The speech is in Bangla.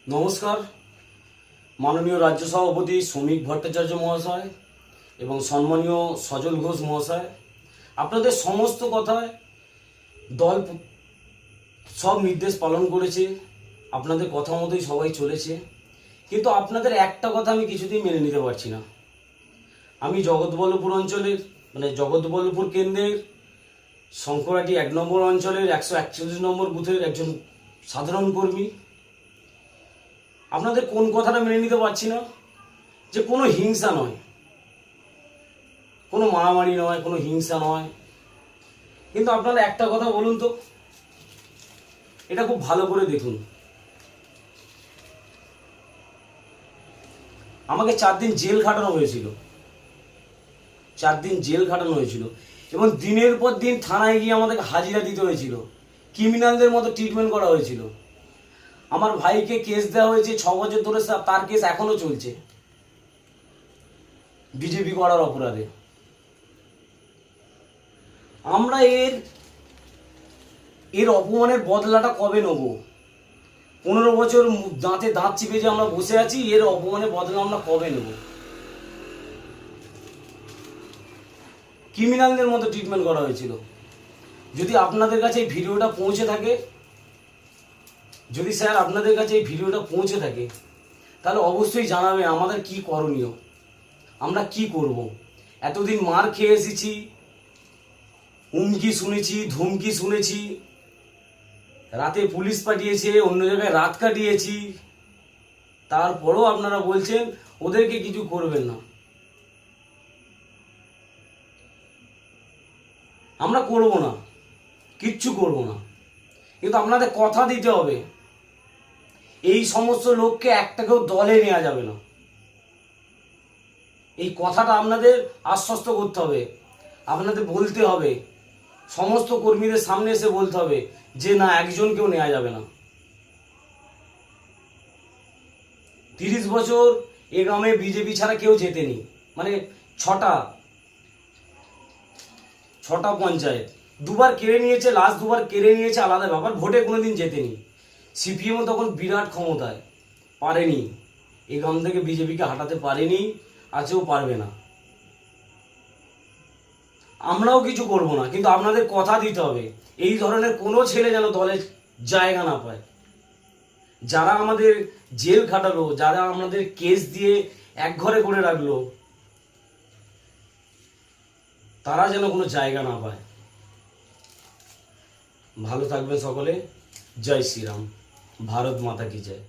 নমস্কার। মাননীয় রাজ্য সভাপতি শ্রমিক ভট্টাচার্য মহাশয় এবং সম্মানীয় সজল ঘোষ মহাশয়, আপনাদের সমস্ত কথায় দল সব নির্দেশ পালন করেছে, আপনাদের কথা মতোই সবাই চলেছে। কিন্তু আপনাদের একটা কথা আমি কিছুতেই মেনে নিতে পারছি না। আমি জগৎবল্লভপুর অঞ্চলের জগৎবল্লভপুর কেন্দ্রের শঙ্করাটি 1 নম্বর অঞ্চলের 141 নম্বর বুথের একজন সাধারণ কর্মী। আপনাদের কোন কথাটা মেনে নিতে পারছি না যে কোনো হিংসা নয়, কোনো মারামারি নয়, কোনো হিংসা নয়। কিন্তু আপনারা একটা কথা বলুন তো, এটা খুব ভালো করে দেখুন। আমাকে 4 দিন জেল খাটানো হয়েছিল, 4 দিন জেল খাটানো হয়েছিল এবং দিনের পর দিন থানায় গিয়ে আমাদেরকে হাজিরা দিতে হয়েছিল, ক্রিমিনালদের মতো ট্রিটমেন্ট করা হয়েছিল। আমার ভাইকে কেস দেওয়া হয়েছে 6 বছর ধরে, তার কেস এখনো চলছে বিজেপি করার অপরাধে। আমরা এর অপমানের বদলাটা কবে নেব? 15 বছর দাঁতে দাঁত চিপে যে আমরা বসে আছি, এর অপমানের বদলা আমরা কবে নেব? ক্রিমিনালদের মতো ট্রিটমেন্ট করা হয়েছিল। যদি আপনাদের কাছে এই ভিডিওটা পৌঁছে থাকে, যদি স্যার আপনাদের কাছে এই ভিডিওটা পৌঁছে থাকে, তাহলে অবশ্যই জানাবে আমাদের কি করণীয়, আমরা কি করব। এতদিন মার খেয়ে এসেছি, হুমকি শুনেছি, ধমকি শুনেছি, রাতে পুলিশ পাঠিয়েছে, অন্য জায়গায় রাত কাটিয়েছি, তারপরেও আপনারা বলছেন ওদেরকে কিছু করবেন না। আমরা করব না, কিচ্ছু করব না, কিন্তু আপনাদের কথা দিতে হবে এই সমস্ত লোককে একটাকেও দলে নেওয়া যাবে না। এই কথাটা আপনাদের আশ্বস্ত করতে হবে, আপনাদের বলতে হবে, সমস্ত কর্মীদের সামনে এসে বলতে হবে যে না, একজনকেও নেওয়া যাবে না। 30 বছর এ গ্রামে বিজেপি ছাড়া কেউ জেতেনি, মানে ছটা পঞ্চায়েত দুবার কেড়ে নিয়েছে, লাস্ট দুবার কেড়ে নিয়েছে আলাদা ব্যাপার, ভোটে কোনোদিন জেতেনি। সিপিএমও তখন বিরাট ক্ষমতায়, পারেনি এই গ্রাম থেকে বিজেপিকে হাঁটাতে পারেনি, আজও পারবে না। আমরাও কিছু করব না, কিন্তু আপনাদের কথা দিতে হবে এই ধরনের কোনো ছেলে যেন দলে জায়গা না পায়। যারা আমাদের জেল খাটালো, যারা আমাদের কেস দিয়ে একঘরে করে রাখলো, তারা যেন কোনো জায়গা না পায়। ভালো থাকবেন সকলে। জয় শ্রীরাম। ভারত মাতা কি জয়।